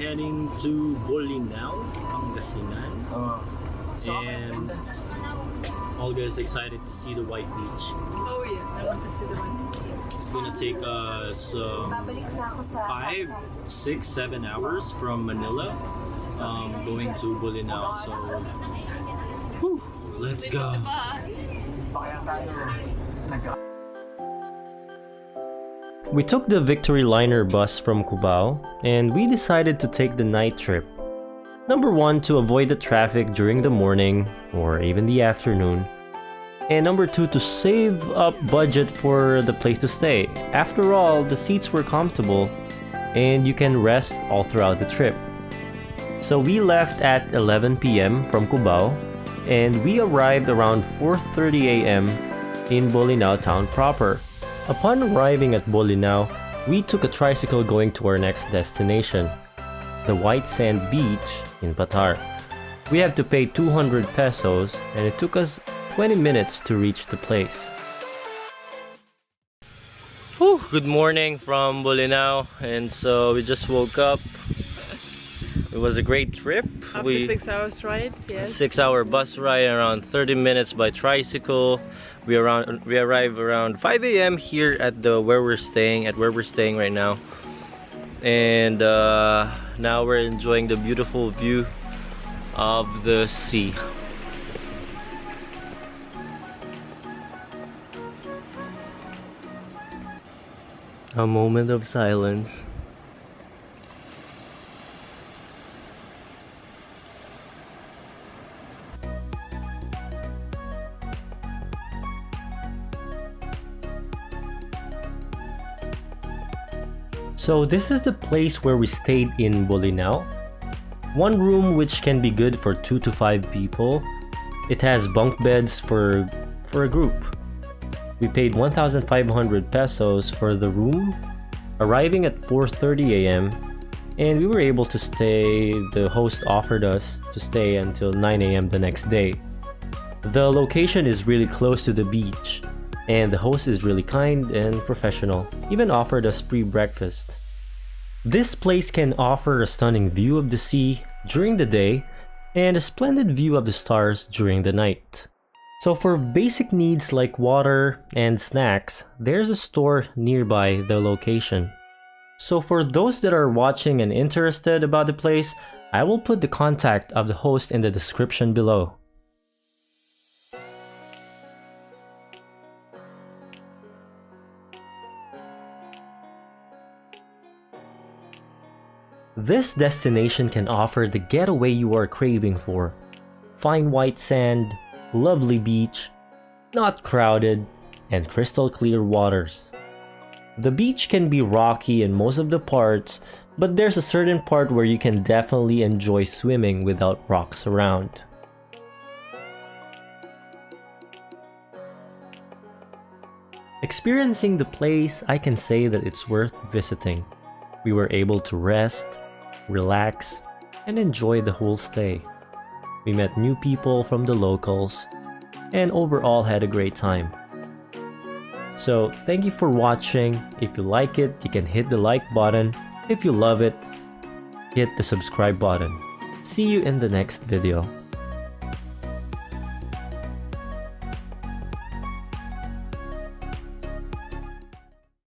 heading to Bolinao Pangasinan. And Olga is excited to see the white beach. Oh yes, I want to see the one. It's gonna take us 5, 6, 7 hours from Manila going to Bolinao. So whew, let's go. We took the Victory Liner bus from Cubao and we decided to take the night trip. Number 1, to avoid the traffic during the morning or even the afternoon. And number 2, to save up budget for the place to stay. After all, the seats were comfortable and you can rest all throughout the trip. So we left at 11 p.m. from Cubao and we arrived around 4:30 a.m. in Bolinao town proper. Upon arriving at Bolinao, we took a tricycle going to our next destination, the White Sand Beach in Patar. We had to pay 200 pesos and it took us 20 minutes to reach the place. Whew, good morning from Bolinao, and so we just woke up. It was a great trip. After 6 hours ride, yes. 6-hour bus ride, around 30 minutes by tricycle. We arrived around 5 a.m. here at where we're staying right now. And now we're enjoying the beautiful view of the sea. A moment of silence. So this is the place where we stayed in Bolinao. One room which can be good for 2 to 5 people. It has bunk beds for a group. We paid 1,500 pesos for the room, arriving at 4:30 a.m. and we were able to stay. The host offered us to stay until 9 a.m. the next day. The location is really close to the beach, and the host is really kind and professional, even offered us free breakfast. This place can offer a stunning view of the sea during the day and a splendid view of the stars during the night. So for basic needs like water and snacks, there's a store nearby the location. So for those that are watching and interested about the place, I will put the contact of the host in the description below. This destination can offer the getaway you are craving for. Fine white sand, lovely beach, not crowded, and crystal clear waters. The beach can be rocky in most of the parts, but there's a certain part where you can definitely enjoy swimming without rocks around. Experiencing the place, I can say that it's worth visiting. We were able to rest, relax, and enjoy the whole stay. We met new people from the locals and overall had a great time. So thank you for watching. If you like it, you can hit the like button. If you love it, hit the subscribe button. See you in the next video.